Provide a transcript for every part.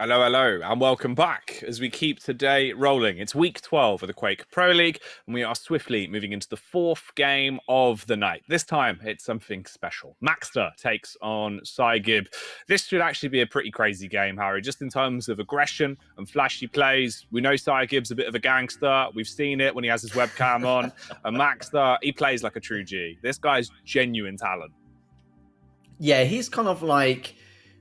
Hello, hello, and welcome back as we keep today rolling. It's week 12 of the Quake Pro League, and we are swiftly moving into the fourth game of the night. This time, it's something special. Maxter takes on psygib. This should actually be a pretty crazy game, Harry, just in terms of aggression and flashy plays. We know psygib's a bit of a gangster. We've seen it when he has his webcam on. And Maxter, he plays like a true G. This guy's genuine talent. Yeah, he's kind of like,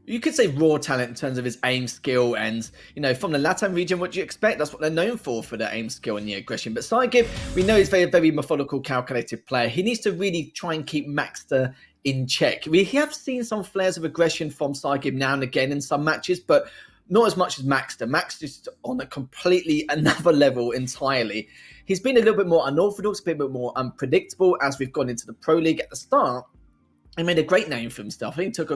you could say raw talent in terms of his aim skill and, from the LATAM region, what do you expect? That's what they're known for the aim skill and the aggression. But psygib, we know he's a very, very methodical, calculated player. He needs to really try and keep Maxter in check. We have seen some flares of aggression from psygib now and again in some matches, but not as much as Maxter. Maxter's on a completely another level entirely. He's been a little bit more unorthodox, a bit more unpredictable as we've gone into the Pro League at the start. He made a great name for himself. I think he took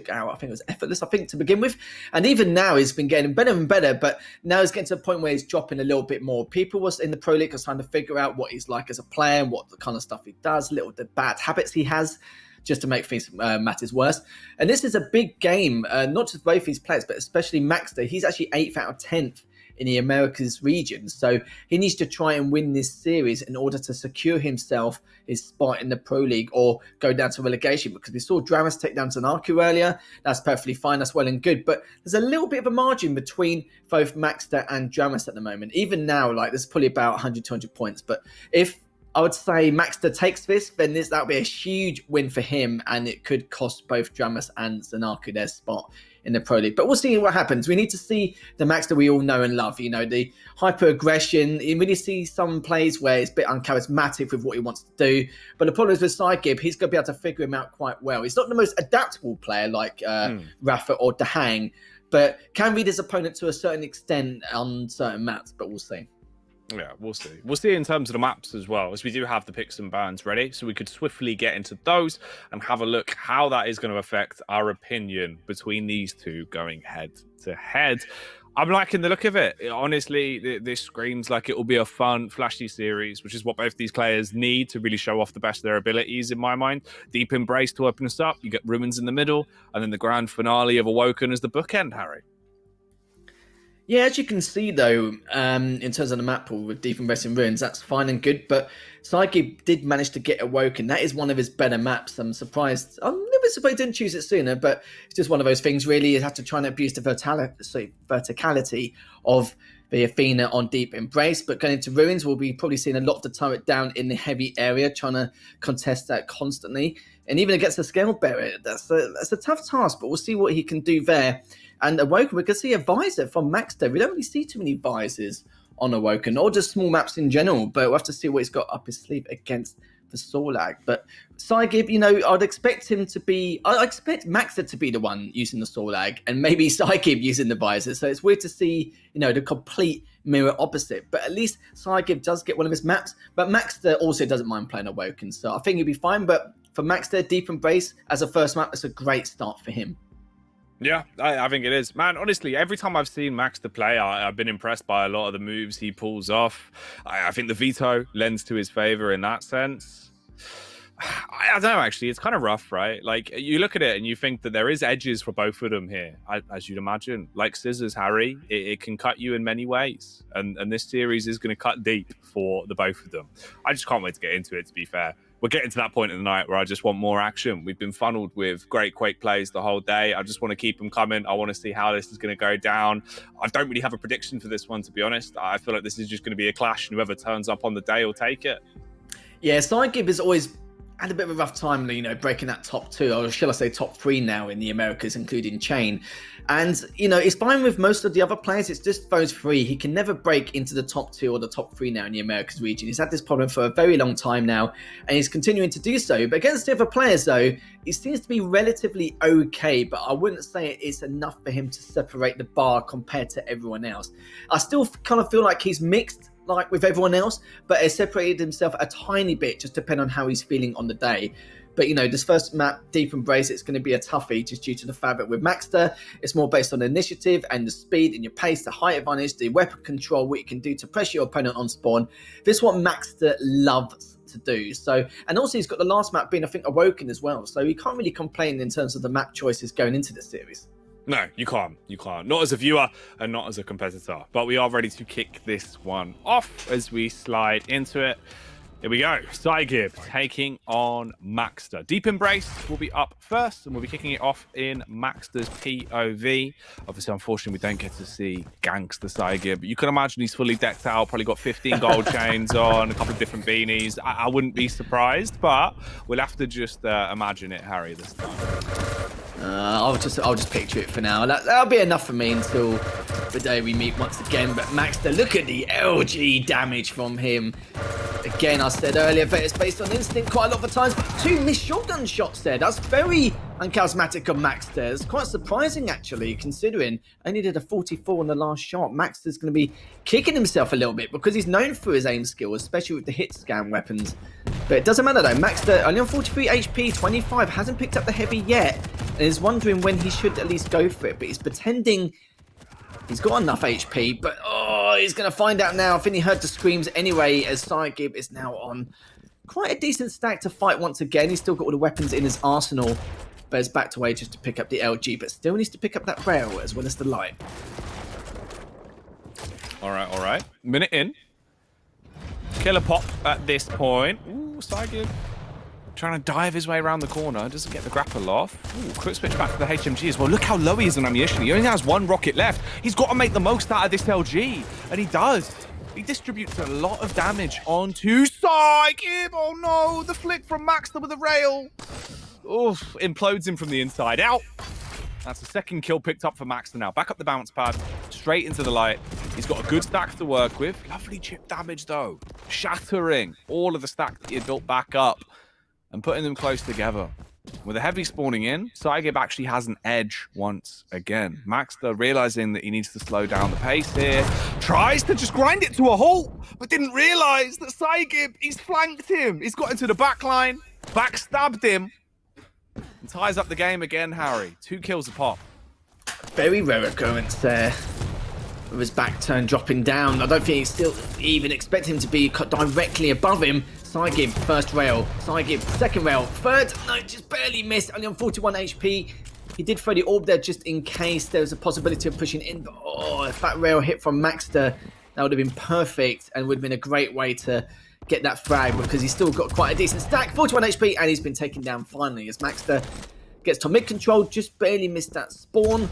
out, I think it was effortless, to begin with. And even now he's been getting better and better, but now he's getting to a point where he's dropping a little bit more. People was in the Pro League trying to figure out what he's like as a player and what the kind of stuff he does, the bad habits he has, just to make things matters worse. And this is a big game, not just both these players, but especially Maxter. He's actually 8th out of 10th in the Americas region. So he needs to try and win this series in order to secure himself his spot in the Pro League or go down to relegation, because we saw Dramas take down Zanaku earlier. That's perfectly fine. That's well and good. But there's a little bit of a margin between both Maxter and Dramas at the moment. Even now, there's probably about 100, 200 points. But if I would say Maxter takes this, then that would be a huge win for him, and it could cost both Dramas and Zanaku their spot in the Pro League. But we'll see what happens. We need to see the Maxter we all know and love. The hyper-aggression. You really see some plays where it's a bit uncharismatic with what he wants to do. But the problem is with psygib, he's going to be able to figure him out quite well. He's not the most adaptable player like Rafa or Dahang, but can read his opponent to a certain extent on certain maps, but we'll see. Yeah, we'll see. We'll see in terms of the maps as well, as we do have the picks and bans ready, so we could swiftly get into those and have a look how that is going to affect our opinion between these two going head to head. I'm liking the look of it. Honestly, this screams like it will be a fun, flashy series, which is what both these players need to really show off the best of their abilities, in my mind. Deep Embrace to open us up. You get Ruins in the middle, and then the grand finale of Awoken as the bookend, Harry. Yeah, as you can see, though, in terms of the map pool with Deep Embrace and Ruins, that's fine and good, but psygib did manage to get Awoken. That is one of his better maps. I'm surprised. I'm a little bit surprised he didn't choose it sooner, but it's just one of those things, really. You have to try and abuse the verticality of the Athena on Deep Embrace, but going into Ruins, we'll be probably seeing a lot of the turret down in the heavy area, trying to contest that constantly. And even against the Scale Bearer, that's a tough task, but we'll see what he can do there. And Awoken, we can see a visor from Maxter. We don't really see too many visors on Awoken, or just small maps in general, but we'll have to see what he's got up his sleeve against the Sorlag. But psygib, I'd expect Maxter to be the one using the Sorlag, and maybe psygib using the visor. So it's weird to see, the complete mirror opposite. But at least psygib does get one of his maps, but Maxter also doesn't mind playing Awoken. So I think he'll be fine. But for Maxter, Deep Embrace as a first map, it's a great start for him. Yeah, I think it is. Man, honestly, every time I've seen Maxter play, I've been impressed by a lot of the moves he pulls off. I think the veto lends to his favor in that sense. I don't know, actually. It's kind of rough, right? You look at it and you think that there is edges for both of them here, as you'd imagine. Like scissors, Harry, it can cut you in many ways. And this series is going to cut deep for the both of them. I just can't wait to get into it, to be fair. We're getting to that point in the night where I just want more action. We've been funneled with great Quake plays the whole day. I just want to keep them coming. I want to see how this is going to go down. I don't really have a prediction for this one, to be honest. I feel like this is just going to be a clash, and whoever turns up on the day will take it. Yeah, psygib has always had a bit of a rough time, breaking that top 2, or shall I say top 3 now in the Americas, including Chain. And, it's fine with most of the other players. It's just those 3. He can never break into the top 2 or the top 3 now in the Americas region. He's had this problem for a very long time now, and he's continuing to do so. But against the other players, though, he seems to be relatively okay, but I wouldn't say it's enough for him to separate the bar compared to everyone else. I still kind of feel like he's mixed with everyone else, but has separated himself a tiny bit, just depending on how he's feeling on the day. But, this first map, Deep Embrace, it's going to be a toughie just due to the fact that with Maxter, it's more based on the initiative and the speed and your pace, the height advantage, the weapon control, what you can do to pressure your opponent on spawn. This is what Maxter loves to do. So, and also he's got the last map being, I think, Awoken as well. So he can't really complain in terms of the map choices going into the series. No, you can't. You can't. Not as a viewer and not as a competitor. But we are ready to kick this one off as we slide into it. Here we go. Psygib taking on Maxter. Deep Embrace will be up first, and we'll be kicking it off in Maxter's POV. Obviously, unfortunately, we don't get to see Gangster Psygib. You can imagine he's fully decked out, probably got 15 gold chains on, a couple of different beanies. I wouldn't be surprised, but we'll have to just imagine it, Harry, this time. I'll just picture it for now. That'll be enough for me until the day we meet once again. But Maxter, look at the LG damage from him. Again, I said earlier that it's based on instinct quite a lot of the times, but 2 missed shotgun shots there. That's very uncharismatic of Maxter. It's quite surprising, actually, considering only did a 44 on the last shot. Maxter's going to be kicking himself a little bit because he's known for his aim skill, especially with the hit scan weapons. But it doesn't matter, though. Maxter, only on 43 HP, 25, hasn't picked up the heavy yet, and is wondering when he should at least go for it, but he's pretending he's got enough HP, but he's going to find out now. I think he heard the screams anyway, as psygib is now on quite a decent stack to fight once again. He's still got all the weapons in his arsenal, but is backed away just to pick up the LG, but still needs to pick up that rail as well as the light. All right. Minute in. Killer pop at this point. Ooh, psygib trying to dive his way around the corner. Doesn't get the grapple off. Ooh, quick switch back to the HMG as well. Look how low he is on ammunition. He only has 1 rocket left. He's got to make the most out of this LG. And he does. He distributes a lot of damage onto psygib. Oh no, the flick from Maxter with the rail. Oof, implodes him from the inside out. That's the second kill picked up for Maxter now. Back up the bounce pad, straight into the light. He's got a good stack to work with. Lovely chip damage though. Shattering all of the stack that he had built back up and putting them close together. With a heavy spawning in, psygib actually has an edge once again. Maxter, realizing that he needs to slow down the pace here, tries to just grind it to a halt, but didn't realize that psygib, he's flanked him. He's got into the back line, backstabbed him, and ties up the game again, Harry. 2 kills a pop. Very rare occurrence there. With his back turn dropping down. I don't think he's still even expecting him to be directly above him. Psygib, first rail. Psygib, second rail. Third, no, just barely missed. Only on 41 HP. He did throw the orb there just in case there was a possibility of pushing in. But if that rail hit from Maxter, that would have been perfect and would have been a great way to get that frag because he's still got quite a decent stack. 41 HP and he's been taken down finally as Maxter gets to mid control. Just barely missed that spawn.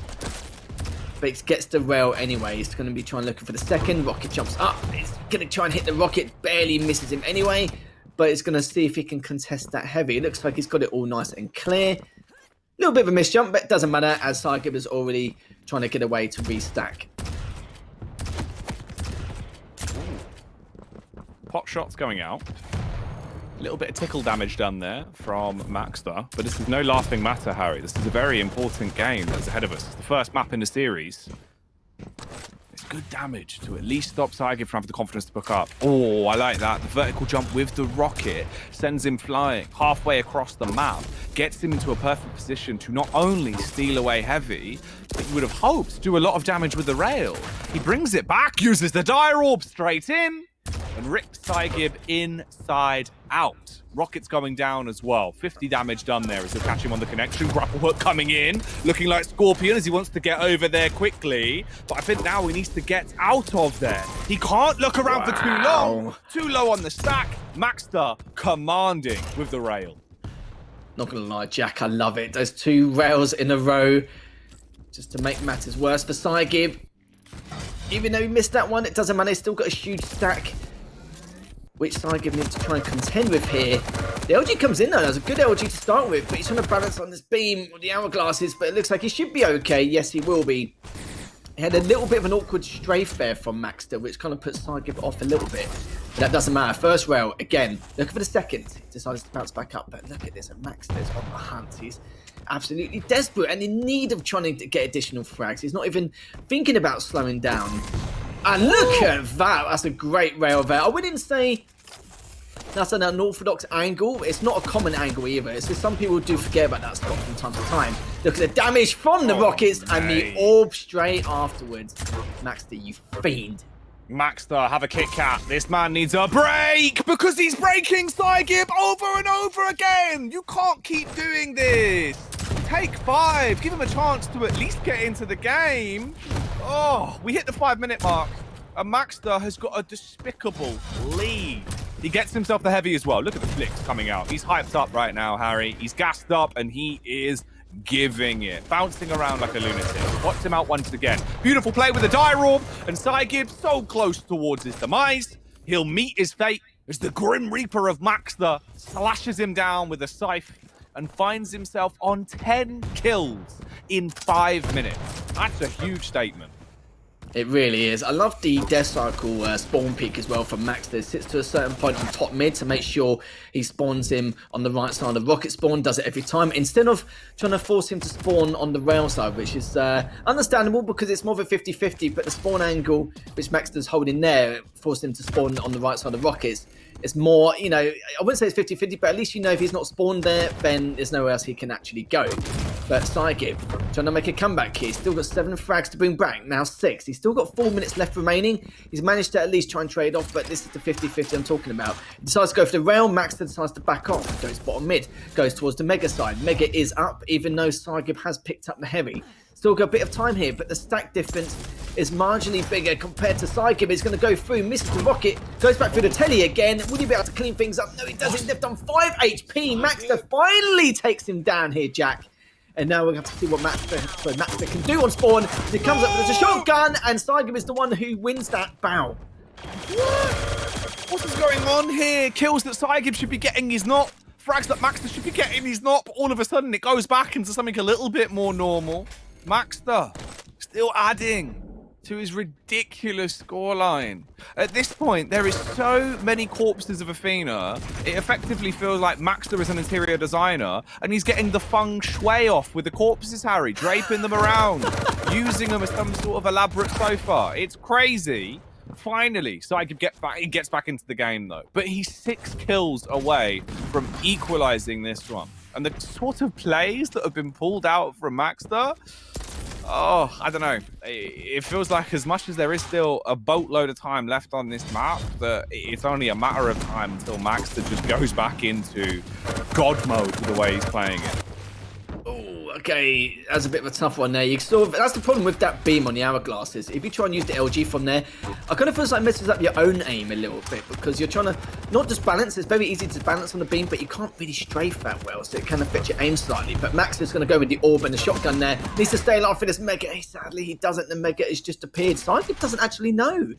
But he gets the rail anyway. He's going to be trying looking for the second. Rocket jumps up. He's going to try and hit the rocket. Barely misses him anyway. But he's going to see if he can contest that heavy. It looks like he's got it all nice and clear. A little bit of a miss jump, but it doesn't matter as psygib is already trying to get away to restack. Pot shots going out. A little bit of tickle damage done there from Maxter, but this is no laughing matter, Harry. This is a very important game that's ahead of us. It's the first map in the series. It's good damage to at least stop psygib from having the confidence to pick up. Oh, I like that. The vertical jump with the rocket sends him flying halfway across the map, gets him into a perfect position to not only steal away heavy, but you would have hoped to do a lot of damage with the rail. He brings it back, uses the dire orb straight in, and rips psygib inside out. Rocket's going down as well. 50 damage done there as he'll catch him on the connection. Grapple hook coming in, looking like Scorpion as he wants to get over there quickly. But I think now he needs to get out of there. He can't look around for too long. Too low on the stack. Maxter commanding with the rail. Not gonna lie, Jack, I love it. Those 2 rails in a row. Just to make matters worse for psygib. Even though he missed that one, it doesn't matter. He's still got a huge stack, which psygib needs to try and contend with here. The LG comes in though. That's a good LG to start with, but he's trying to balance on this beam with the hourglasses, but it looks like he should be okay. Yes, he will be. He had a little bit of an awkward strafe there from Maxter, which kind of puts psygib off a little bit. But that doesn't matter. First rail, again, looking for the second. Decides to bounce back up, but look at this. And Maxter's on the hunt. He's absolutely desperate and in need of trying to get additional frags. He's not even thinking about slowing down. And look at that. That's a great rail there. I wouldn't say that's an unorthodox angle. It's not a common angle either. It's just some people do forget about that spot from time to time. Look at the damage from the rockets and the orb straight afterwards. Maxter, you fiend. Maxter, have a Kit Kat. This man needs a break because he's breaking psygib over and over again. You can't keep doing this. take 5. Give him a chance to at least get into the game. Oh, we hit the 5-minute mark. And maxter has got a despicable lead. He gets himself the heavy as well. Look at the flicks coming out. He's hyped up right now, Harry. He's gassed up, and he is giving it. Bouncing around like a lunatic. Watch him out once again. Beautiful play with the dire orb, and psygib so close towards his demise. He'll meet his fate as the Grim Reaper of maxter slashes him down with a scythe and finds himself on 10 kills in 5 minutes. That's a huge statement. It really is. I love the death cycle spawn peak as well from maxter. It sits to a certain point on top mid to make sure he spawns him on the right side of rocket spawn. Does it every time instead of trying to force him to spawn on the rail side, which is understandable because it's more of a 50-50, but the spawn angle which maxter's holding there forced him to spawn on the right side of rockets. It's more, you know, I wouldn't say it's 50-50, but at least you know if he's not spawned there, then there's nowhere else he can actually go. But psygib trying to make a comeback here. He's still got 7 frags to bring back, now 6. He's still got 4 minutes left remaining. He's managed to at least try and trade off, but this is the 50-50 I'm talking about. He decides to go for the rail, maxter decides to back off, goes bottom mid, goes towards the mega side. Mega is up, even though psygib has picked up the heavy. Still got a bit of time here, but the stack difference is marginally bigger compared to psygib. He's going to go through, misses the rocket, goes back through the telly again. Will he be able to clean things up? No, he doesn't. Left on 5 HP. Maxter finally takes him down here, Jack. And now we're going to have to see what maxter can do on spawn. He comes up with a shotgun, and psygib is the one who wins that bow. What is going on here? Kills that psygib should be getting, he's not. Frags that maxter should be getting, he's not. But all of a sudden, it goes back into something a little bit more normal. maxter still adding to his ridiculous scoreline. At this point, there is so many corpses of Athena, it effectively feels like maxter is an interior designer, and he's getting the feng shui off with the corpses, Harry, draping them around, using them as some sort of elaborate sofa. It's crazy. Finally, psygib gets back into the game, though. But he's 6 kills away from equalizing this one. And the sort of plays that have been pulled out from maxter, oh, I don't know. It feels like as much as there is still a boatload of time left on this map, that it's only a matter of time until maxter just goes back into God mode with the way he's playing it. Oh, okay, that's a bit of a tough one there. You sort of, that's the problem with that beam on the hourglasses. If you try and use the LG from there, I kind of feels like it messes up your own aim a little bit because you're trying to not just balance. It's very easy to balance on the beam, but you can't really strafe that well, so it can affect your aim slightly. But maxter's going to go with the orb and the shotgun there. Needs to stay alive for this mega. Hey, sadly, he doesn't. The mega has just appeared. psygib doesn't actually know.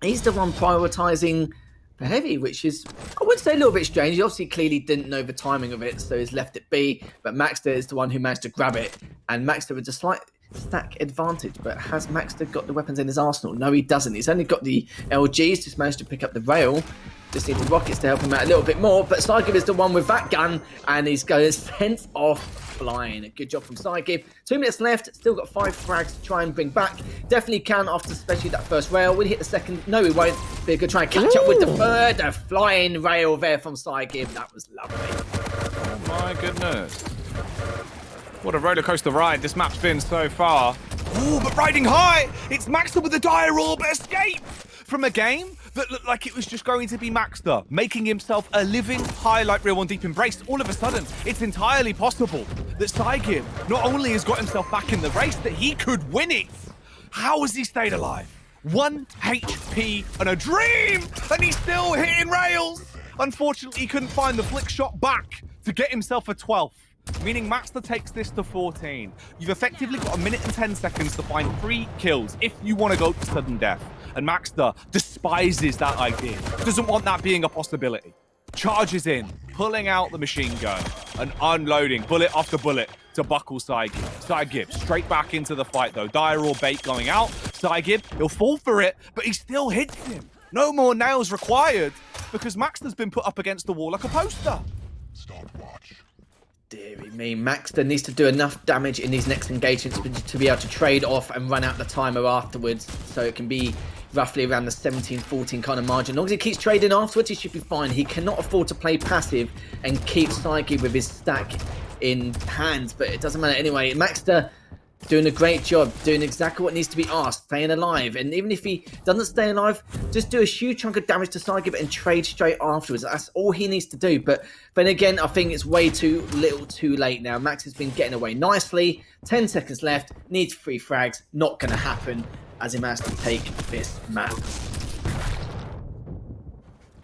He's the one prioritizing the heavy, which is, I would say, a little bit strange. He obviously clearly didn't know the timing of it, so he's left it be. But maxter is the one who managed to grab it, and maxter with a slight stack advantage. But has maxter got the weapons in his arsenal? No, he doesn't. He's only got the LGs, just managed to pick up the rail. Just need the rockets to help him out a little bit more. But psygib is the one with that gun, and he's going sent off flying. Good job from psygib. 2 minutes left. Still got 5 frags to try and bring back. Definitely can after especially that first rail. Will he hit the second? No, he won't. Be good try and catch up with the third. A flying rail there from psygib. That was lovely. Oh my goodness. What a roller coaster ride this map's been so far. Ooh, but riding high! It's maxter with the dire orb escape from a game that looked like it was just going to be maxter, making himself a living highlight reel on Deep Embrace. All of a sudden, it's entirely possible that psygib not only has got himself back in the race, that he could win it. How has he stayed alive? 1 HP and a dream, and he's still hitting rails. Unfortunately, he couldn't find the flick shot back to get himself a 12th. Meaning maxter takes this to 14. You've effectively got 1 minute and 10 seconds to find 3 kills if you want to go to sudden death. And maxter despises that idea. Doesn't want that being a possibility. Charges in, pulling out the machine gun and unloading bullet after bullet to buckle psygib. psygib straight back into the fight though. Dire orb bait going out. psygib, he'll fall for it, but he still hits him. No more nails required because maxter's been put up against the wall like a poster. Stopwatch. Deary me, maxter needs to do enough damage in these next engagements to be able to trade off and run out the timer afterwards, so it can be roughly around the 17-14 kind of margin. As long as he keeps trading afterwards, he should be fine. He cannot afford to play passive and keep psygib with his stack in hand, but it doesn't matter anyway. Maxter doing a great job, doing exactly what needs to be asked, staying alive. And even if he doesn't stay alive, just do a huge chunk of damage to psygib and trade straight afterwards. That's all he needs to do. But then again, I think it's way too little too late now. Max has been getting away nicely. 10 seconds left, needs 3 frags. Not going to happen as he managed to take this map.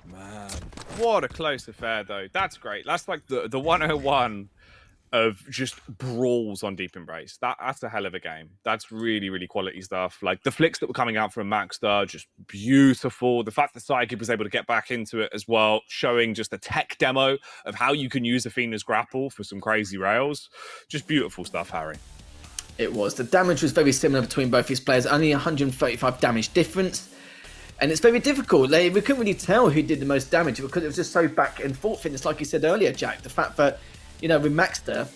Man, what a close affair, though. That's great. That's like the 101 of just brawls on Deep Embrace. That's a hell of a game. That's really, really quality stuff. Like the flicks that were coming out from maxter, just beautiful. The fact that psygib was able to get back into it as well, showing just a tech demo of how you can use Athena's grapple for some crazy rails. Just beautiful stuff, Harry. It was. The damage was very similar between both these players, only 135 damage difference. And it's very difficult. We couldn't really tell who did the most damage because it was just so back and forth. And it's like you said earlier, Jack, the fact that, you know, with maxter,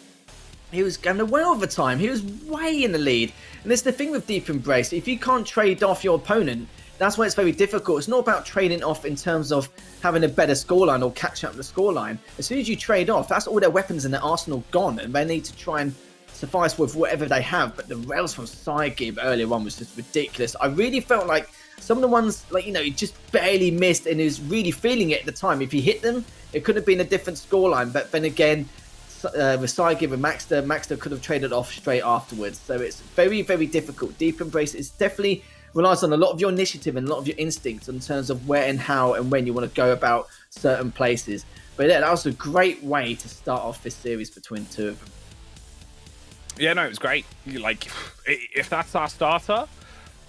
he was going well over time. He was way in the lead. And it's the thing with Deep Embrace. If you can't trade off your opponent, that's why it's very difficult. It's not about trading off in terms of having a better scoreline or catching up the scoreline. As soon as you trade off, that's all their weapons in their arsenal gone. And they need to try and suffice with whatever they have. But the rails from psygib earlier on was just ridiculous. I really felt like some of the ones, like, you know, he just barely missed and he was really feeling it at the time. If he hit them, it could have been a different scoreline. But then again, with psygib and maxter could have traded off straight afterwards. So it's very, very difficult. Deep Embrace is definitely relies on a lot of your initiative and a lot of your instincts in terms of where and how and when you want to go about certain places. But yeah, that was a great way to start off this series between the two of them. Yeah, no, it was great. Like, if that's our starter,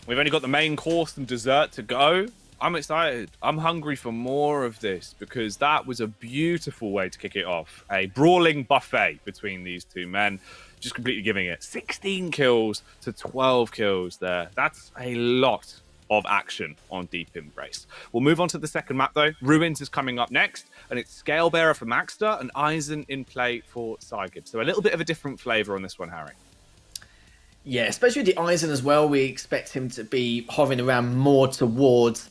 we've only got the main course and dessert to go. I'm excited. I'm hungry for more of this because that was a beautiful way to kick it off. A brawling buffet between these two men, just completely giving it 16 kills to 12 kills there. That's a lot of action on Deep Embrace. We'll move on to the second map though. Ruins is coming up next, and it's Scalebearer for maxter and Eisen in play for psygib. So a little bit of a different flavor on this one, Harry. Yeah, especially with the Eisen as well. We expect him to be hovering around more towards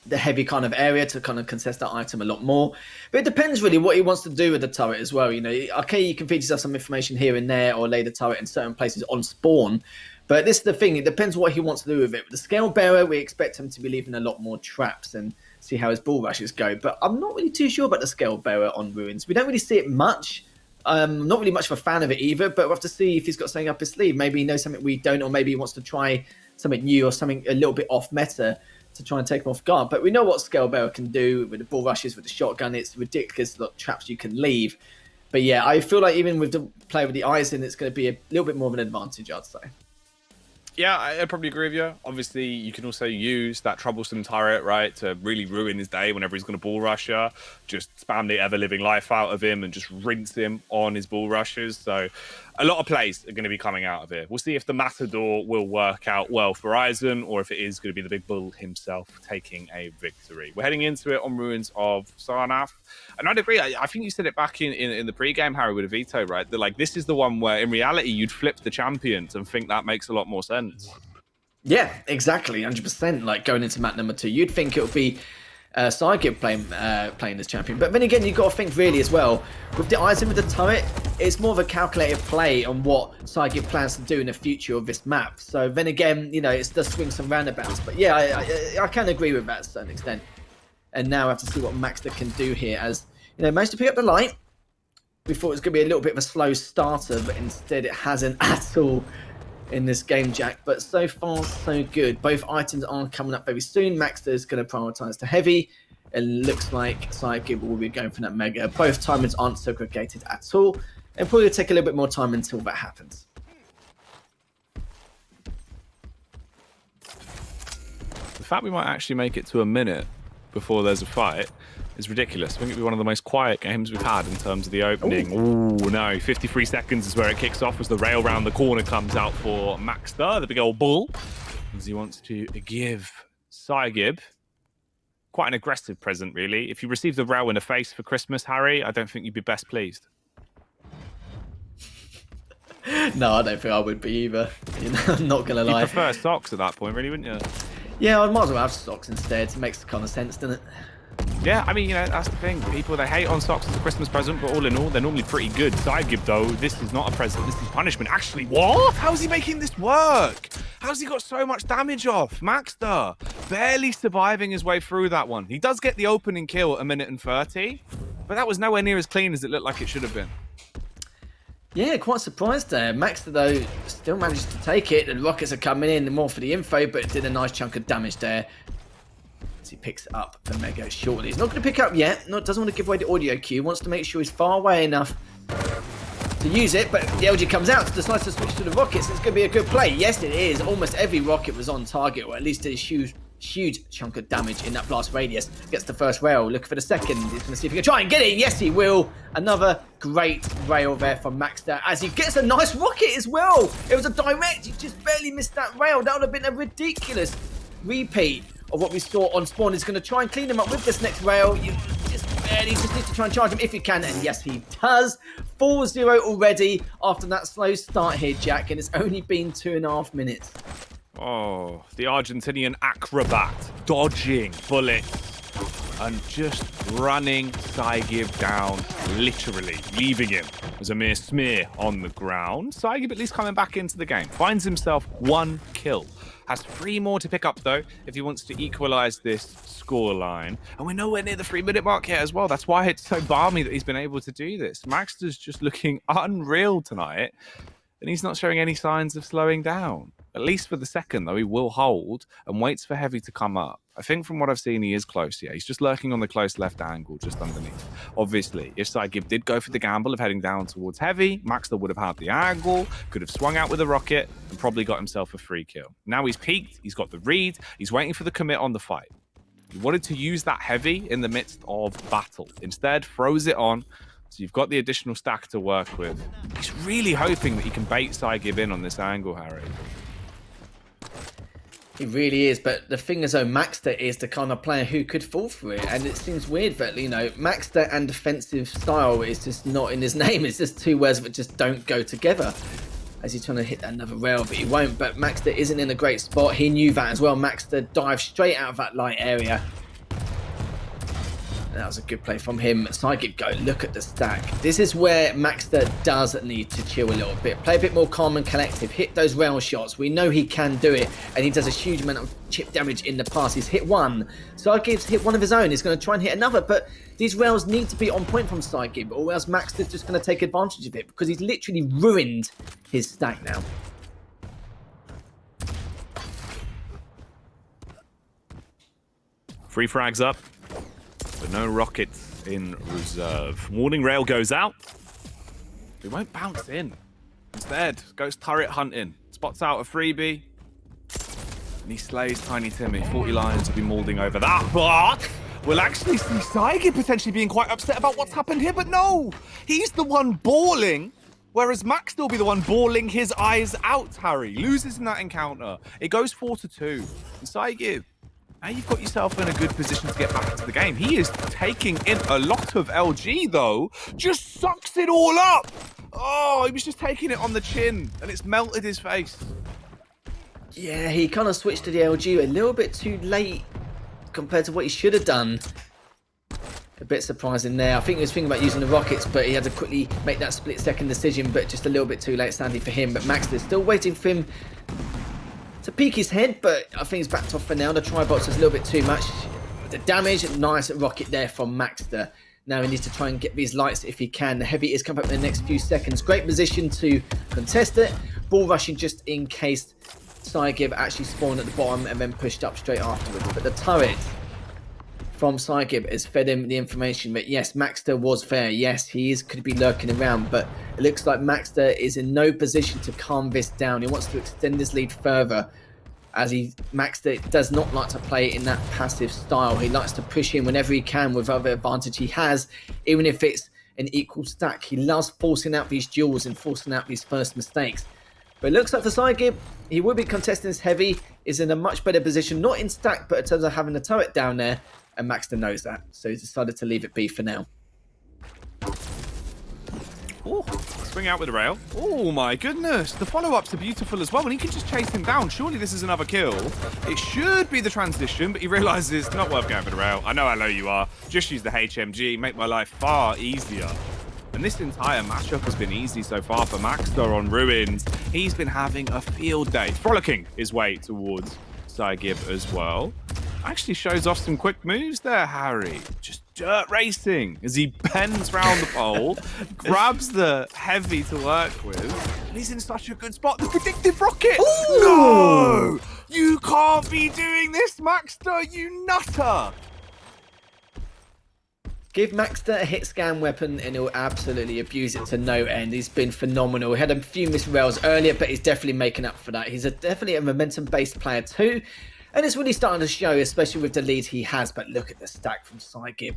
the heavy kind of area to kind of contest that item a lot more. But it depends really what he wants to do with the turret as well. You know, okay, you can feed yourself some information here and there or lay the turret in certain places on spawn. But this is the thing, it depends what he wants to do with it. With the Scalebearer, we expect him to be leaving a lot more traps and see how his bull rushes go. But I'm not really too sure about the Scalebearer on Ruins. We don't really see it much. Not really much of a fan of it either, but we'll have to see if he's got something up his sleeve. Maybe he knows something we don't, or maybe he wants to try something new or something a little bit off meta to try and take him off guard. But we know what Scalebearer can do with the bull rushes, with the shotgun. It's ridiculous the traps you can leave. But yeah, I feel like even with the play with the Eisen, it's going to be a little bit more of an advantage, I'd say. Yeah, I probably agree with you. Obviously, you can also use that troublesome turret, right, to really ruin his day whenever he's going to bull rush you. Just spam the ever-living life out of him and just rinse him on his bull rushes. So a lot of plays are going to be coming out of it. We'll see if the Matador will work out well for Eisen or if it is going to be the big bull himself taking a victory. We're heading into it on Ruins of Sarnath. And I'd agree. I think you said it back in the pre-game, Harry, with a veto, right? That, like, this is the one where, in reality, you'd flip the champions and think that makes a lot more sense. Yeah, exactly, 100%. Like, going into map number 2, you'd think it would be psygib playing this champion. But then again, you've got to think really as well. With the Eisen with the turret, it's more of a calculated play on what psygib plans to do in the future of this map. So then again, you know, it does swing some roundabouts. But yeah, I can agree with that to a certain extent. And now I have to see what maxter can do here as, you know, managed to pick up the light. We thought it was going to be a little bit of a slow starter, but instead it hasn't at all in this game, Jack. But so far, so good. Both items are coming up very soon. Maxter is going to prioritize to heavy. It looks like psygib will be going for that mega. Both timers aren't segregated at all. And probably take a little bit more time until that happens. The fact we might actually make it to a minute before there's a fight is ridiculous. I think it'll be one of the most quiet games we've had in terms of the opening. Ooh, no, 53 seconds is where it kicks off as the rail round the corner comes out for maxter, the big old bull, as he wants to give psygib quite an aggressive present, really. If you receive the rail in the face for Christmas, Harry, I don't think you'd be best pleased. No, I don't think I would be either. You know, I'm not going to lie. You'd prefer socks at that point, really, wouldn't you? Yeah, I might as well have socks instead. It makes kind of sense, doesn't it? Yeah, I mean, you know, that's the thing. People, they hate on socks as a Christmas present, but all in all, they're normally pretty good. Psygib, though, this is not a present. This is punishment. Actually, what? How's he making this work? How's he got so much damage off? Maxter, barely surviving his way through that one. He does get the opening kill at 1:30, but that was nowhere near as clean as it looked like it should have been. Yeah, quite surprised there. Maxter, though, still managed to take it. The rockets are coming in, more for the info, but it did a nice chunk of damage there. He picks up the Mega shortly. He's not going to pick up yet. No, doesn't want to give away the audio cue. Wants to make sure he's far away enough to use it. But the LG comes out, decides to switch to the rockets. It's going to be a good play. Yes, it is. Almost every rocket was on target, or at least a huge chunk of damage in that blast radius. Gets the first rail. Looking for the second. He's going to see if he can try and get it. Yes, he will. Another great rail there from Maxter as he gets a nice rocket as well. It was a direct. He just barely missed that rail. That would have been a ridiculous repeat of what we saw on spawn. Is going to try and clean him up with this next rail. You just barely need to try and charge him if you can, and yes, he does. 4-0 already after that slow start here, Jack, and it's only been 2.5 minutes. Oh, the Argentinian acrobat dodging bullets and just running psygib down, literally leaving him as a mere smear on the ground. Psygib at least coming back into the game, finds himself 1 kill. Has 3 more to pick up, though, if he wants to equalize this scoreline. And we're nowhere near the 3-minute mark yet as well. That's why it's so balmy that he's been able to do this. Maxter's just looking unreal tonight, and he's not showing any signs of slowing down. At least for the second, though, he will hold and waits for Heavy to come up. I think from what I've seen, he is close. Yeah, he's just lurking on the close left angle, just underneath. Obviously, if psygib did go for the gamble of heading down towards Heavy, Maxter would have had the angle, could have swung out with a rocket, and probably got himself a free kill. Now he's peaked, he's got the read, he's waiting for the commit on the fight. He wanted to use that Heavy in the midst of battle. Instead, throws it on, so you've got the additional stack to work with. He's really hoping that he can bait psygib in on this angle, Harry. He really is, but the thing is, though, Maxter is the kind of player who could fall for it, and it seems weird that, you know, Maxter and defensive style is just not in his name. It's just 2 words that just don't go together. As he's trying to hit another rail, but he won't. But Maxter isn't in a great spot. He knew that as well. Maxter dived straight out of that light area. That was a good play from him. psygib go, look at the stack. This is where Maxter does need to chill a little bit. Play a bit more calm and collective. Hit those rail shots. We know he can do it. And he does a huge amount of chip damage in the past. He's hit 1. psygib's hit 1 of his own. He's going to try and hit another. But these rails need to be on point from psygib, or else Maxter's just going to take advantage of it, because he's literally ruined his stack now. Free frags up, but no rockets in reserve. Warning rail goes out. He won't bounce in. Instead, goes turret hunting. Spots out a freebie. And he slays Tiny Timmy. 40 Lions will be mauling over that. But we'll actually see psygib potentially being quite upset about what's happened here. But no, he's the one balling. Whereas Max will be the one bawling his eyes out, Harry. Loses in that encounter. It goes 4-2. And psygib, now you've got yourself in a good position to get back into the game. He is taking in a lot of LG, though. Just sucks it all up. Oh, he was just taking it on the chin, and it's melted his face. Yeah, he kind of switched to the LG a little bit too late compared to what he should have done. A bit surprising there. I think he was thinking about using the rockets, but he had to quickly make that split-second decision, but just a little bit too late, sadly, for him. But Maxter's still waiting for him to peek his head, but I think he's backed off for now. The tri-box is a little bit too much. The damage, nice rocket there from Maxter. Now he needs to try and get these lights if he can. The Heavy is coming up in the next few seconds. Great position to contest it. Ball rushing just in case psygib actually spawned at the bottom and then pushed up straight afterwards. But the turret from psygib has fed him the information that yes, Maxter was fair. Yes, he could be lurking around, but it looks like Maxter is in no position to calm this down. He wants to extend his lead further, as Maxter does not like to play in that passive style. He likes to push in whenever he can with whatever advantage he has, even if it's an equal stack. He loves forcing out these duels and forcing out these first mistakes. But it looks like for psygib, he will be contesting this Heavy, is in a much better position, not in stack, but in terms of having the turret down there. And Maxter knows that, so he's decided to leave it be for now. Oh, swing out with the rail. Oh my goodness, the follow-ups are beautiful as well, and he can just chase him down. Surely this is another kill. It should be the transition, but he realizes it's not worth going for the rail. I know how low you are. just use the HMG, make my life far easier. And this entire matchup has been easy so far for maxter on Ruins. He's been having a field day, frolicking his way towards psygib as well. Actually shows off some quick moves there, Harry. Just dirt racing as he bends round the pole, grabs the heavy to work with, and he's in such a good spot. The predictive rocket! Ooh. No! You can't be doing this, maxter, you nutter! Give maxter a hit scan weapon and he'll absolutely abuse it to no end. He's been phenomenal. He had a few missed rails earlier, but he's definitely making up for that. He's definitely a momentum-based player too. And it's really starting to show, especially with the lead he has. But look at the stack from psygib.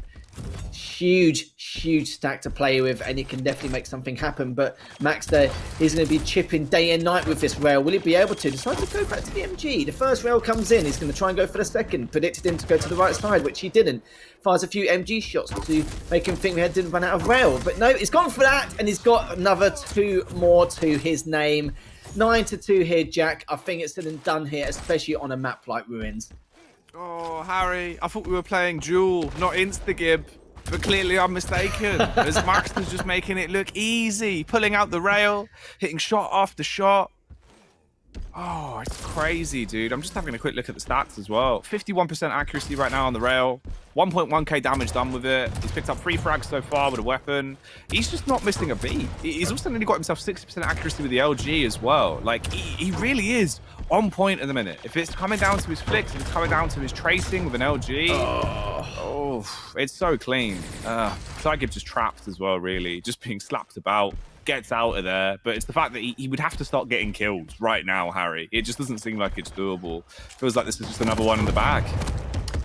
Huge, huge stack to play with, and he can definitely make something happen. But maxter, he's going to be chipping day and night with this rail. Will he be able to? Decide to go back to the MG. The first rail comes in. He's going to try and go for the second. Predicted him to go to the right side, which he didn't. Fires a few MG shots to make him think we didn't run out of rail. But no, he's gone for that, and he's got another 2 more to his name. 9-2 here, Jack. I think it's said and done here, especially on a map like Ruins. Oh, Harry, I thought we were playing Duel, not Instagib. But clearly I'm mistaken, as maxter's just making it look easy. Pulling out the rail, hitting shot after shot. Oh, it's crazy, dude. I'm just having a quick look at the stats as well. 51% accuracy right now on the rail. 1.1k damage done with it. He's picked up 3 frags so far with a weapon. He's just not missing a beat. He's also nearly got himself 60% accuracy with the LG as well. Like, he really is on point at the minute. If it's coming down to his flicks, if it's coming down to his tracing with an LG, it's so clean. psygib just trapped as well, really. Just being slapped about. Gets out of there, but it's the fact that he would have to start getting killed right now, Harry. It just doesn't seem like it's doable. Feels like this is just another one in the bag.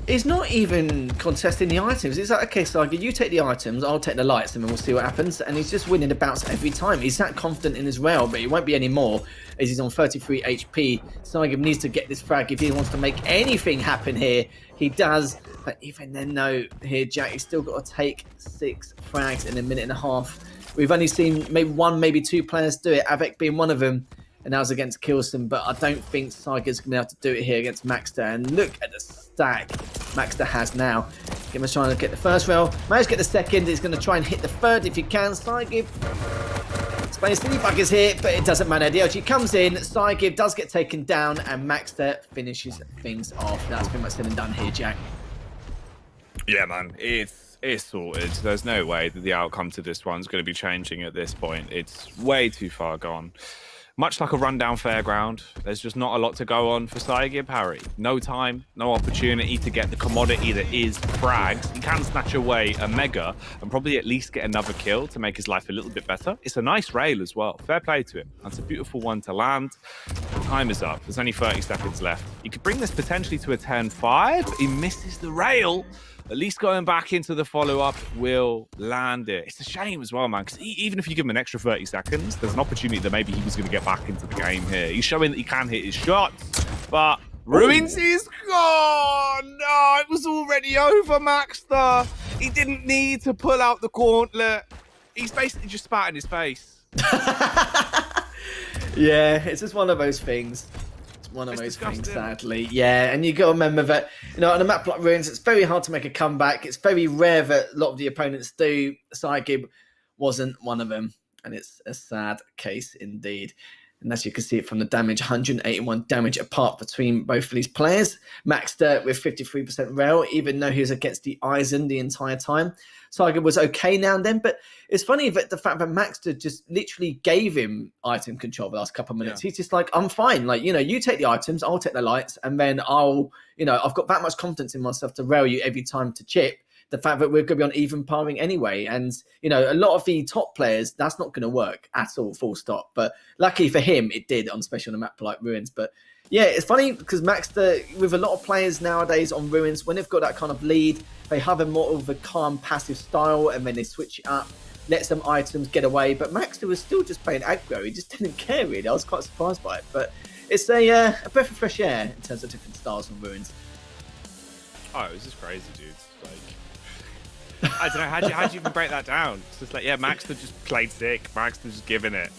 He's not even contesting the items. It's like, okay, psygib, you take the items, I'll take the lights, and then we'll see what happens. And he's just winning the bounce every time. He's that confident in his rail, but he won't be any more as he's on 33 HP. psygib needs to get this frag if he wants to make anything happen here. He does, but even then, no, here, Jack, he's still got to take 6 frags in a minute and a half. We've only seen maybe 1, maybe 2 players do it, Avek being one of them, and that was against Kilson, but I don't think psygib's going to be able to do it here against maxter. And look at the stack maxter has now. Gimmer's trying to get the first rail, managed to get the second, he's going to try and hit the third if he can. psygib, Spanish silly buggers here, but it doesn't matter. The LG comes in, psygib does get taken down, and maxter finishes things off. That's pretty much said and done here, Jack. Yeah, man, it's sorted. There's no way that the outcome to this one's going to be changing at this point. It's way too far gone. Much like a rundown fairground, there's just not a lot to go on for psygib, Harry. No time, no opportunity to get the commodity that is frags. He can snatch away a mega and probably at least get another kill to make his life a little bit better. It's a nice rail as well. Fair play to him. That's a beautiful one to land. Time is up. There's only 30 seconds left. He could bring this potentially to a 10-5. He misses the rail. At least going back into the follow-up will land it. It's a shame as well, man, because even if you give him an extra 30 seconds, there's an opportunity that maybe he was going to get back into the game here. He's showing that he can hit his shots, but Ruins is gone! No, it was already over, maxter. He didn't need to pull out the gauntlet. He's basically just spat in his face. Yeah, it's just one of those things. One of those things, sadly. Yeah, and you got to remember that, you know, on a map like Ruins, it's very hard to make a comeback. It's very rare that a lot of the opponents do. psygib wasn't one of them, and it's a sad case indeed. And as you can see it from the damage, 181 damage apart between both of these players. maxter with 53% rail, even though he was against the Eisen the entire time. psygib was okay now and then, but it's funny that the fact that maxter just literally gave him item control the last couple of minutes. Yeah. He's just like, I'm fine. Like, you know, you take the items, I'll take the lights, and then I'll, you know, I've got that much confidence in myself to rail you every time to chip. The fact that we're going to be on even paring anyway. And, you know, a lot of the top players, that's not going to work at all, full stop. But luckily for him, it did, especially on a map like Ruins. But yeah, it's funny because maxter, with a lot of players nowadays on Ruins, when they've got that kind of lead, they have a more of a calm, passive style, and then they switch it up, let some items get away. But maxter was still just playing aggro. He just didn't care, really. I was quite surprised by it. But it's a breath of fresh air in terms of different styles on Ruins. Oh, it was just crazy, dude. I don't know, how do you even break that down? It's just like, yeah, maxter just played sick. maxter's just giving it.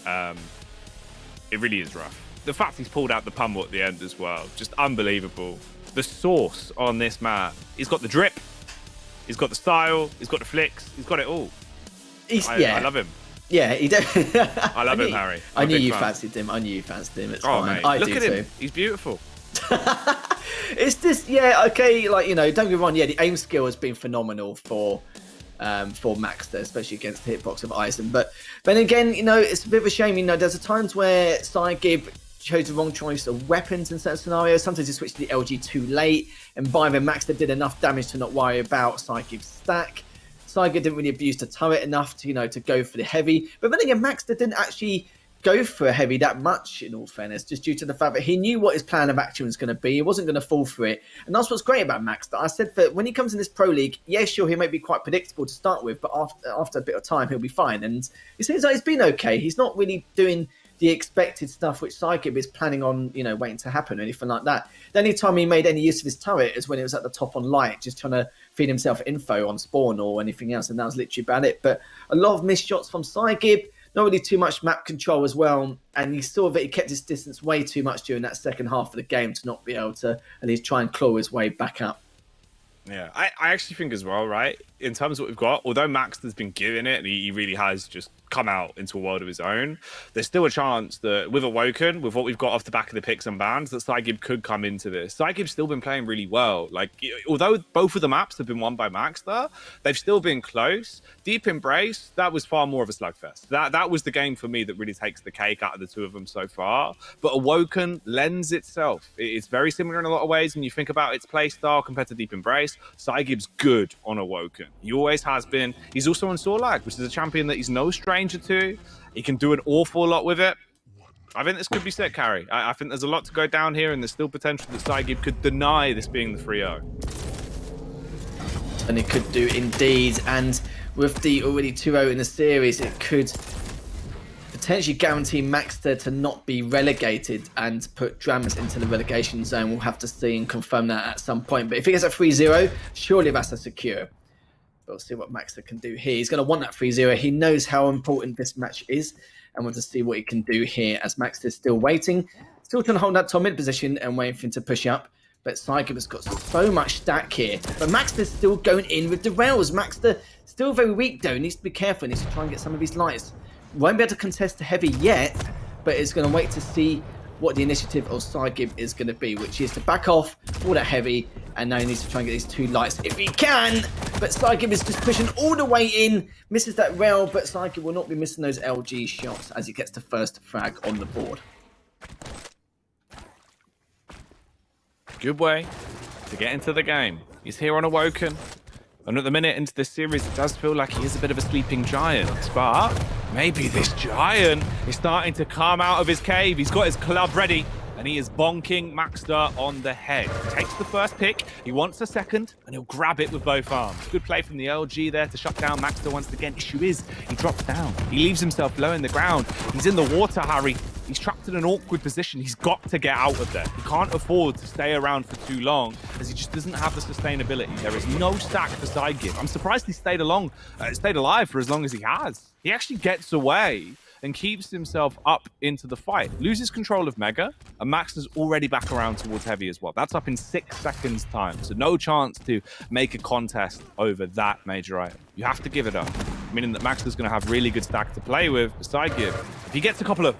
It really is rough. The fact he's pulled out the pummel at the end as well, just unbelievable. The source on this map, he's got the drip. He's got the style. He's got the flicks. He's got it all. I love him. Yeah, he definitely. I love him, Harry. I knew you fancied him. It's fine. Mate. I Look do at too. him. He's beautiful. It's just, yeah, okay, like, you know, don't get me wrong, yeah, the aim skill has been phenomenal for maxter, especially against the hitbox of Eisen. But then again, you know, it's a bit of a shame, you know, there's times where psygib chose the wrong choice of weapons in certain scenarios. Sometimes he switched to the LG too late, and by then maxter did enough damage to not worry about psygib's stack. psygib didn't really abuse the turret enough to, you know, to go for the heavy. But then again, maxter didn't actually go for a heavy that much, in all fairness, just due to the fact that he knew what his plan of action was going to be. He wasn't going to fall for it. And that's what's great about Max. That I said that when he comes in this Pro League, yeah, sure, he may be quite predictable to start with, but after a bit of time, he'll be fine. And it seems like he's been okay. He's not really doing the expected stuff which psygib is planning on, you know, waiting to happen or anything like that. The only time he made any use of his turret is when it was at the top on light, just trying to feed himself info on spawn or anything else, and that was literally about it. But a lot of missed shots from psygib, not really too much map control as well, and you saw that he kept his distance way too much during that second half of the game to not be able to at least try and claw his way back up. Yeah, I actually think as well, right, in terms of what we've got, although Max has been giving it, and he really has just come out into a world of his own, there's still a chance that with Awoken, with what we've got off the back of the picks and bans, that psygib could come into this. psygib's still been playing really well. Like, although both of the maps have been won by Maxter, they've still been close. Deep Embrace, that was far more of a slugfest. That was the game for me that really takes the cake out of the two of them so far. But Awoken lends itself. It's very similar in a lot of ways when you think about its play style compared to Deep Embrace. psygib's good on Awoken. He always has been. He's also on Sorlag, which is a champion that he's no stranger to. He can do an awful lot with it. I think this could be sick, Harry. I think there's a lot to go down here, and there's still potential that psygib could deny this being the 3-0. And it could do indeed. And with the already 2-0 in the series, it could potentially guarantee Maxter to not be relegated and put Dramas into the relegation zone. We'll have to see and confirm that at some point. But if he gets a 3-0, surely that's a secure. We'll see what Maxter can do here. He's going to want that 3-0. He knows how important this match is, and want to see what he can do here as Maxter's still waiting. Still trying to hold that top mid position and waiting for him to push up. But psygib has got so much stack here. But Maxter's still going in with the rails. Maxter still very weak though. Needs to be careful. Needs to try and get some of his lights. Won't be able to contest the heavy yet, but is going to wait to see what the initiative of psygib is going to be, which is to back off all that heavy, and now he needs to try and get these two lights if he can. But psygib is just pushing all the way in, misses that rail, but psygib will not be missing those LG shots as he gets the first frag on the board. Good way to get into the game. He's here on Awoken. And at the minute into this series, it does feel like he is a bit of a sleeping giant. But maybe this giant is starting to come out of his cave. He's got his club ready, and he is bonking Maxter on the head. He takes the first pick. He wants a second, and he'll grab it with both arms. Good play from the LG there to shut down Maxter once again. Issue is, he drops down. He leaves himself low in the ground. He's in the water, Harry. He's trapped in an awkward position. He's got to get out of there. He can't afford to stay around for too long, as he just doesn't have the sustainability. There is no stack for psygib. I'm surprised he stayed alive for as long as he has. He actually gets away and keeps himself up into the fight. Loses control of Mega, and Max is already back around towards Heavy as well. That's up in 6 seconds time, so no chance to make a contest over that major item. You have to give it up, meaning that Max is going to have really good stack to play with. Psygib, if he gets a couple of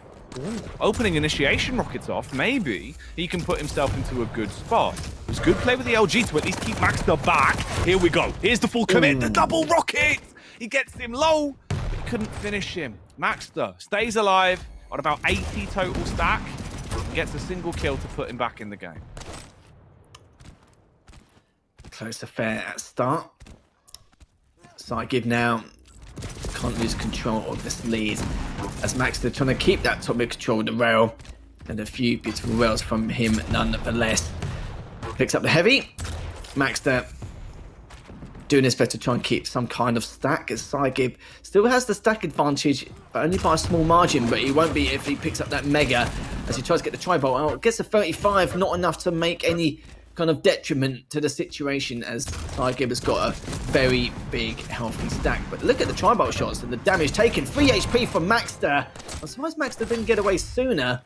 opening initiation rockets off, maybe he can put himself into a good spot. It was good play with the LG to at least keep Maxter back. Here we go. Here's the full commit. The double rocket. He gets him low, but he couldn't finish him. Maxter stays alive on about 80 total stack. Gets a single kill to put him back in the game. Close affair at start. psygib now can't lose control of this lead, as Maxter trying to keep that top mid control of the rail, and a few beautiful rails from him nonetheless. Picks up the heavy. Maxter doing his best to try and keep some kind of stack, as psygib still has the stack advantage, but only by a small margin. But he won't be if he picks up that mega, as he tries to get the tri-bolt out. Gets a 35, not enough to make any kind of detriment to the situation, as psygib has got a very big healthy stack. But look at the tri-bolt shots and the damage taken. 3 HP from Maxter. I'm surprised Maxter didn't get away sooner,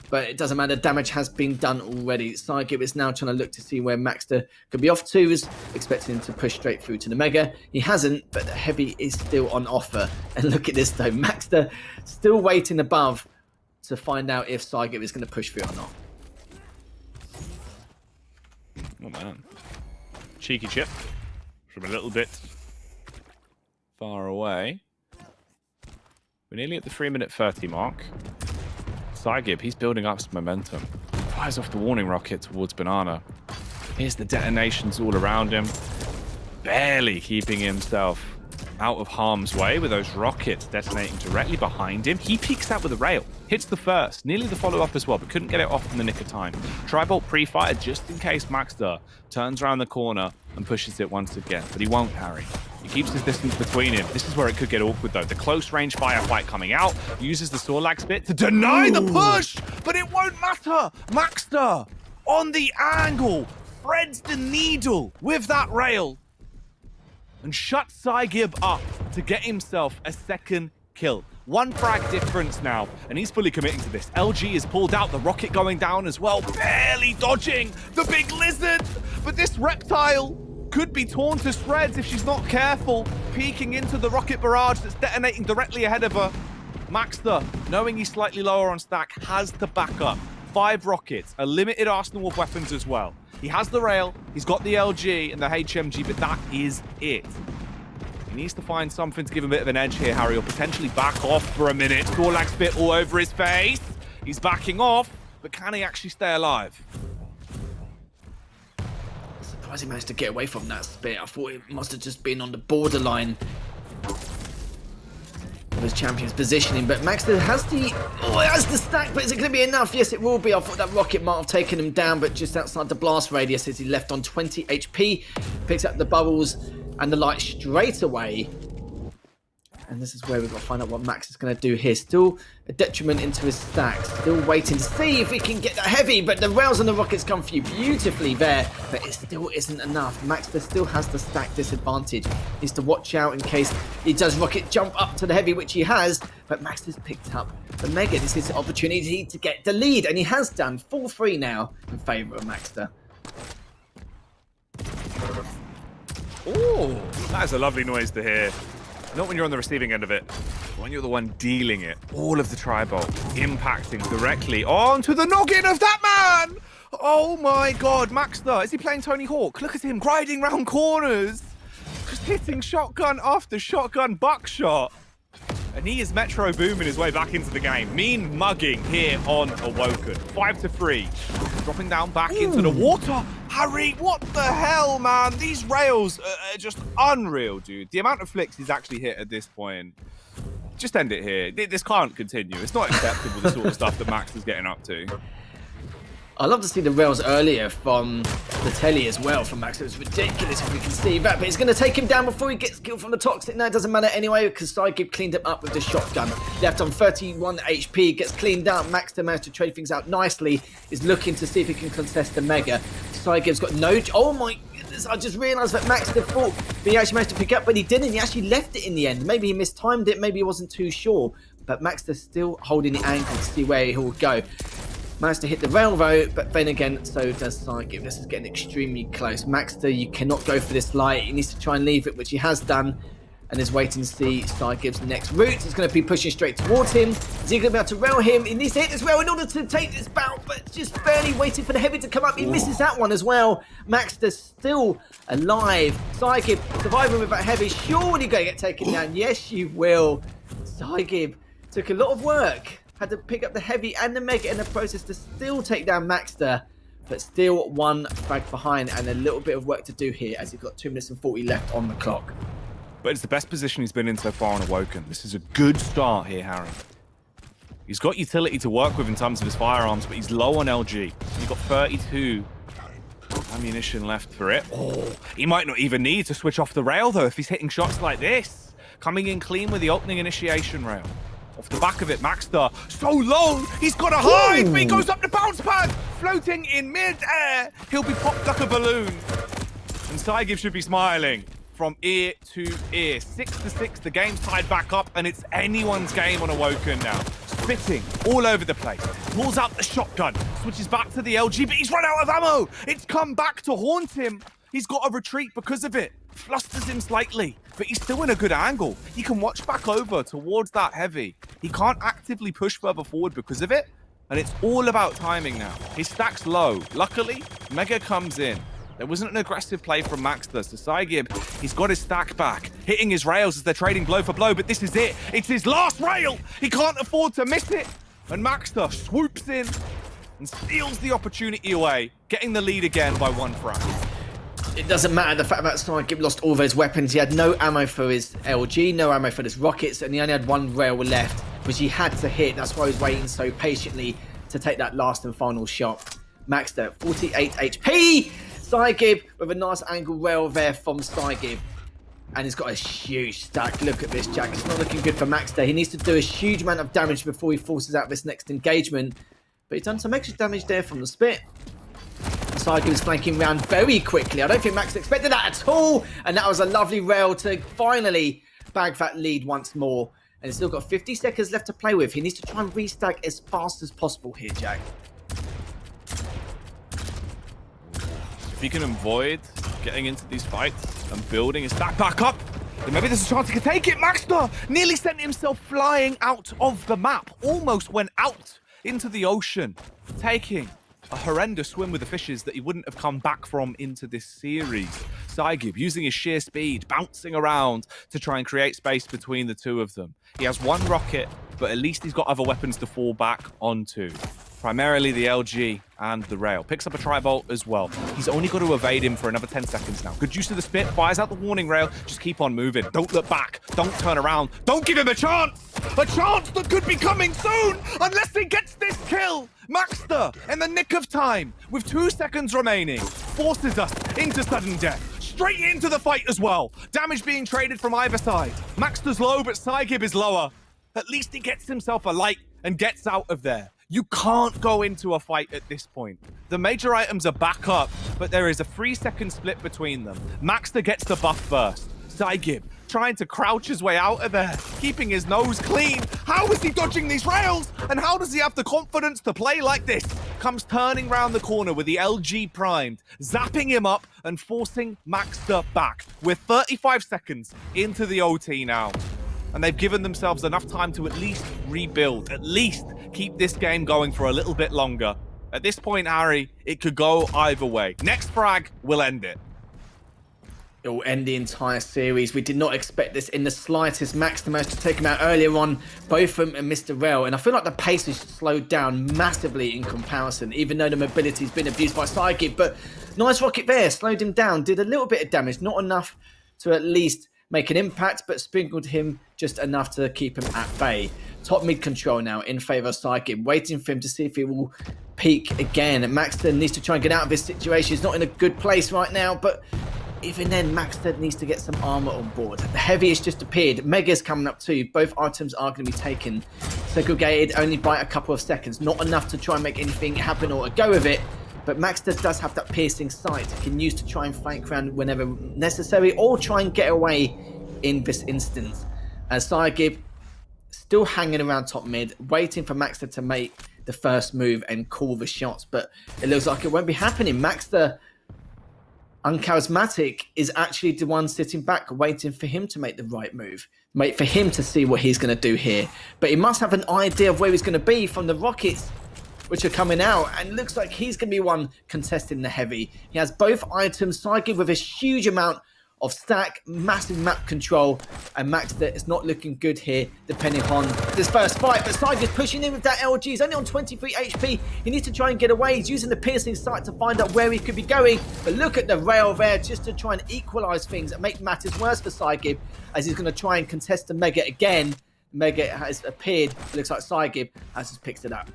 But it doesn't matter, damage has been done already. psygib is now trying to look to see where maxter could be off to. He was expecting him to push straight through to the Mega. He hasn't, but the heavy is still on offer. And look at this though, maxter still waiting above to find out if psygib is going to push through or not. Oh man. Cheeky chip from a little bit far away. We're nearly at the 3-minute 30 mark. psygib, he's building up some momentum. Fires off the warning rocket towards Banana. Here's the detonations all around him. Barely keeping himself out of harm's way with those rockets detonating directly behind him. He peeks out with a rail. Hits the first. Nearly the follow-up as well, but couldn't get it off in the nick of time. Tri-bolt pre-fire just in case maxter turns around the corner and pushes it once again. But he won't, Harry. He keeps his distance between him. This is where it could get awkward, though. The close-range firefight coming out. Uses the Sorlag spit to deny the push, but it won't matter. maxter on the angle threads the needle with that rail and shuts psygib up to get himself a second kill. 1 frag difference now, and he's fully committing to this. LG is pulled out, the rocket going down as well, barely dodging the big lizard, but this reptile could be torn to shreds if she's not careful, peeking into the rocket barrage that's detonating directly ahead of her. maxter, knowing he's slightly lower on stack, has to back up. 5 rockets, a limited arsenal of weapons as well. He has the rail, he's got the LG and the HMG, but that is it. He needs to find something to give him a bit of an edge here, Harry, or potentially back off for a minute. Sorlag spit all over his face. He's backing off, but can he actually stay alive? Surprised he managed to get away from that spit. I thought it must have just been on the borderline of his champion's positioning, but maxter has the stack, but is it going to be enough? Yes, it will be. I thought that rocket might have taken him down, but just outside the blast radius as he left on 20 HP, picks up the bubbles and the light straight away. And this is where we've got to find out what Max is going to do here. Still a detriment into his stack. Still waiting to see if he can get that heavy, but the rails and the rockets come through beautifully there, but it still isn't enough. Maxter still has the stack disadvantage. Needs to watch out in case he does rocket jump up to the heavy, which he has, but Maxter's picked up the Mega. This is the opportunity to get the lead, and he has done 4-3 now in favour of Maxter. Oh, that is a lovely noise to hear. Not when you're on the receiving end of it, but when you're the one dealing it. All of the tri-bolt impacting directly onto the noggin of that man! Oh my god, maxter, is he playing Tony Hawk? Look at him grinding round corners, just hitting shotgun after shotgun buckshot. And he is Metro booming his way back into the game. Mean mugging here on Awoken. 5-3. Dropping down back into the water. Harry, what the hell, man? These rails are just unreal, dude. The amount of flicks he's actually hit at this point. Just end it here. This can't continue. It's not acceptable, the sort of stuff that Max is getting up to. I love to see the rails earlier from the telly as well from Max. It was ridiculous if we can see that, but it's going to take him down before he gets killed from the toxic. No, it doesn't matter anyway because psygib cleaned him up with the shotgun. Left on 31 HP, gets cleaned out. Max managed to trade things out nicely. Is looking to see if he can contest the Mega. psygib's got no... Oh my goodness, I just realised that Max fought, but he actually managed to pick up, but he didn't. He actually left it in the end. Maybe he mistimed it, maybe he wasn't too sure. But Maxter's still holding the angle to see where he will go. Managed to hit the rail though, but then again, so does psygib. This is getting extremely close. Maxter, you cannot go for this light. He needs to try and leave it, which he has done, and is waiting to see psygib's next route. He's going to be pushing straight towards him. Is he going to be able to rail him? He needs to hit this rail in order to take this bout, but just barely waiting for the heavy to come up. He misses that one as well. Maxter's still alive. psygib surviving with that heavy. Surely going to get taken down. Yes, you will. psygib took a lot of work. Had to pick up the heavy and the Mega in the process to still take down Maxter, but still 1 frag behind and a little bit of work to do here as he's got 2 minutes and 40 left on the clock. But it's the best position he's been in so far on Awoken. This is a good start here, Harry. He's got utility to work with in terms of his firearms, but he's low on LG. He's got 32 ammunition left for it. Oh, he might not even need to switch off the rail, though, if he's hitting shots like this. Coming in clean with the opening initiation rail. Off the back of it, Maxter, so low, he's got to hide, but he goes up the bounce pad, floating in mid-air. He'll be popped like a balloon. And psygib should be smiling from ear to ear. 6-6, the game's tied back up, and it's anyone's game on Awoken now. Spitting all over the place. pulls out the shotgun, switches back to the LG, but he's run out of ammo. It's come back to haunt him. He's got to retreat because of it. Flusters him slightly, but he's still in a good angle. He can watch back over towards that heavy. He can't actively push further forward because of it, and it's all about timing now. His stack's low. Luckily, Mega comes in. There wasn't an aggressive play from maxter, so psygib, he's got his stack back, hitting his rails as they're trading blow for blow, but this is it. It's his last rail. He can't afford to miss it. And maxter swoops in and steals the opportunity away, getting the lead again by 1 frag. It doesn't matter the fact that psygib lost all those weapons. He had no ammo for his LG, no ammo for his rockets, and he only had 1 rail left, which he had to hit. That's why he was waiting so patiently to take that last and final shot. Maxter, 48 HP. psygib with a nice angle rail there from psygib. And he's got a huge stack. Look at this, Jack. It's not looking good for maxter. He needs to do a huge amount of damage before he forces out this next engagement. But he's done some extra damage there from the spit. psygib is flanking round very quickly. I don't think Max expected that at all. And that was a lovely rail to finally bag that lead once more. And he's still got 50 seconds left to play with. He needs to try and restack as fast as possible here, Jack. If he can avoid getting into these fights and building his stack back up, then maybe there's a chance he can take it. maxter nearly sent himself flying out of the map. Almost went out into the ocean, taking a horrendous swim with the fishes that he wouldn't have come back from into this series. psygib using his sheer speed, bouncing around to try and create space between the two of them. He has 1 rocket, but at least he's got other weapons to fall back onto. Primarily the LG and the rail. Picks up a tri-bolt as well. He's only got to evade him for another 10 seconds now. Good use of the spit, fires out the warning rail. Just keep on moving. Don't look back. Don't turn around. Don't give him a chance! A chance that could be coming soon, unless he gets this kill! maxter, in the nick of time, with 2 seconds remaining, forces us into sudden death. Straight into the fight as well. Damage being traded from either side. maxter's low, but psygib is lower. At least he gets himself a light and gets out of there. You can't go into a fight at this point. The major items are back up, but there is a 3-second split between them. maxter gets the buff first. psygib trying to crouch his way out of there, keeping his nose clean. How is he dodging these rails? And how does he have the confidence to play like this? Comes turning round the corner with the LG primed, zapping him up and forcing maxter back. We're 35 seconds into the OT now. And they've given themselves enough time to at least rebuild, at least keep this game going for a little bit longer. At this point, Harry, it could go either way. Next frag will end it. It will end the entire series. We did not expect this in the slightest. maxter managed to take him out earlier on, both from and Mr. Rail. And I feel like the pace has slowed down massively in comparison, even though the mobility's been abused by psygib. But nice rocket there, slowed him down, did a little bit of damage, not enough to at least make an impact, but sprinkled him just enough to keep him at bay. Top mid control now in favour of psygib, waiting for him to see if he will peak again. And maxter needs to try and get out of this situation. He's not in a good place right now, but even then, maxter needs to get some armour on board. The heavy has just appeared. Mega's coming up too. Both items are going to be taken. Segregated only by a couple of seconds. Not enough to try and make anything happen or a go of it. But maxter does have that piercing sight he can use to try and flank around whenever necessary or try and get away in this instance. As psygib still hanging around top mid, waiting for maxter to make the first move and call the shots. But it looks like it won't be happening. maxter, uncharismatic, is actually the one sitting back waiting for him to make the right move. Wait for him to see what he's going to do here. But he must have an idea of where he's going to be from the rockets which are coming out, and it looks like he's going to be one contesting the heavy. He has both items, psygib with a huge amount of stack, massive map control, and maxter is not looking good here depending on this first fight. But psygib's pushing in with that LG. He's only on 23 HP. He needs to try and get away. He's using the piercing sight to find out where he could be going. But look at the rail there, just to try and equalize things and make matters worse for psygib, as he's going to try and contest the Mega again. Mega has appeared. It looks like psygib has just picked it up.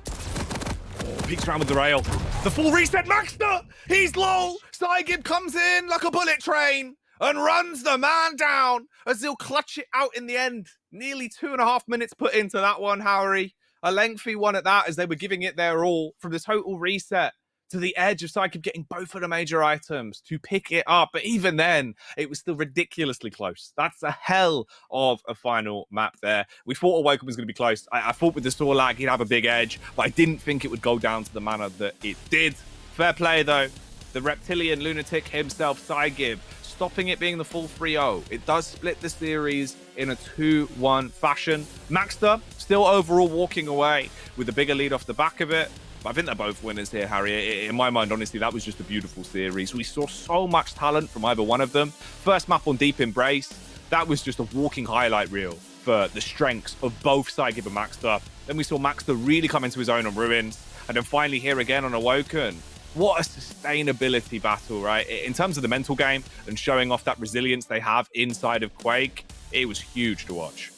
Peeks around with the rail. The full reset maxter! He's low! psygib comes in like a bullet train and runs the man down as he'll clutch it out in the end. Nearly 2.5 minutes put into that one, Harry. A lengthy one at that, as they were giving it their all from the total reset to the edge of psygib getting both of the major items to pick it up. But even then, it was still ridiculously close. That's a hell of a final map there. We thought Awoken was going to be close. I thought with the store lag, he'd have a big edge, but I didn't think it would go down to the manner that it did. Fair play, though. The reptilian lunatic himself, psygib, stopping it being the full 3-0. It does split the series in a 2-1 fashion. Maxter still overall walking away with a bigger lead off the back of it. But I think they're both winners here, Harry. In my mind, honestly, that was just a beautiful series. We saw so much talent from either one of them. First map on Deep Embrace, that was just a walking highlight reel for the strengths of both psygib and maxter. Then we saw maxter really come into his own on Ruins. And then finally here again on Awoken. What a sustainability battle, right? In terms of the mental game and showing off that resilience they have inside of Quake, it was huge to watch.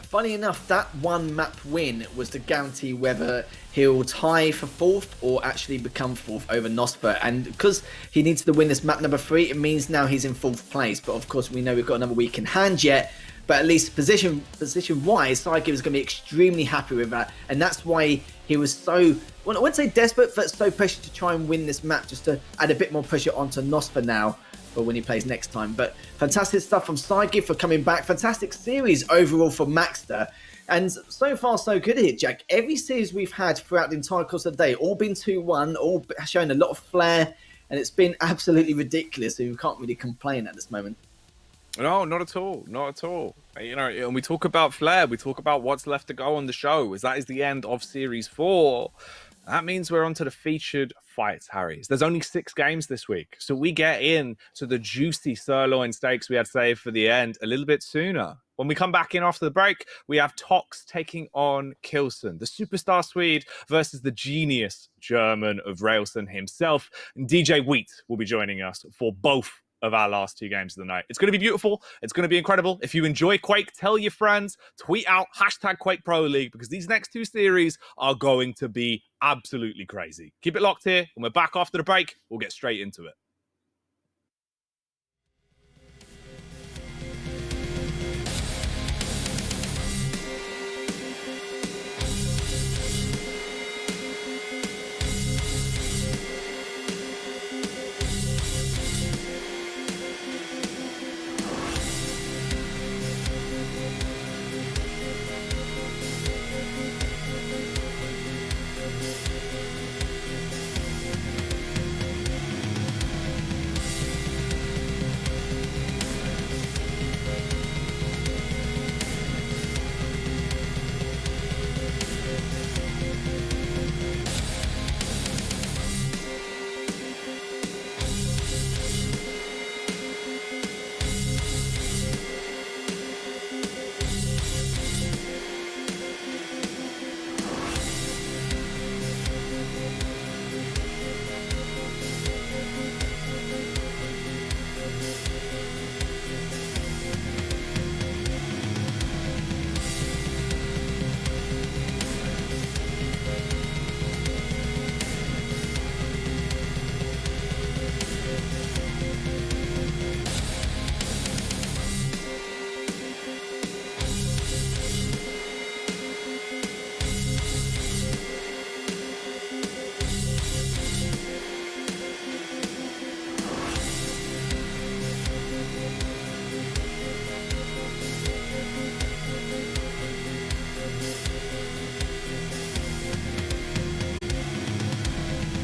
Funny enough, that one map win was to guarantee whether he'll tie for 4th or actually become 4th over Nosfer. And because he needs to win this map number 3, it means now he's in 4th place. But of course, we know we've got another week in hand yet. But at least position-wise, psygib is going to be extremely happy with that. And that's why he was so, well, I wouldn't say desperate, but so pressured to try and win this map, just to add a bit more pressure onto Nosfer now for when he plays next time. But fantastic stuff from psygib for coming back. Fantastic series overall for maxter. And so far, so good here, Jack. Every series we've had throughout the entire course of the day, all been 2-1, all showing a lot of flair. And it's been absolutely ridiculous. So you can't really complain at this moment. No, not at all. Not at all. You know, and we talk about flair. We talk about what's left to go on the show, as that is the end of Series 4. That means we're on to the featured fights, Harry's. There's only 6 games this week, so we get in to the juicy sirloin steaks we had saved for the end a little bit sooner. When we come back in after the break, we have Tox taking on Kilson, the superstar Swede versus the genius German of Railson himself. And DJ Wheat will be joining us for both of our last 2 games of the night. It's going to be beautiful. It's going to be incredible. If you enjoy Quake, tell your friends, tweet out #Quake Pro League, because these next 2 series are going to be absolutely crazy. Keep it locked here. When we're back after the break, we'll get straight into it.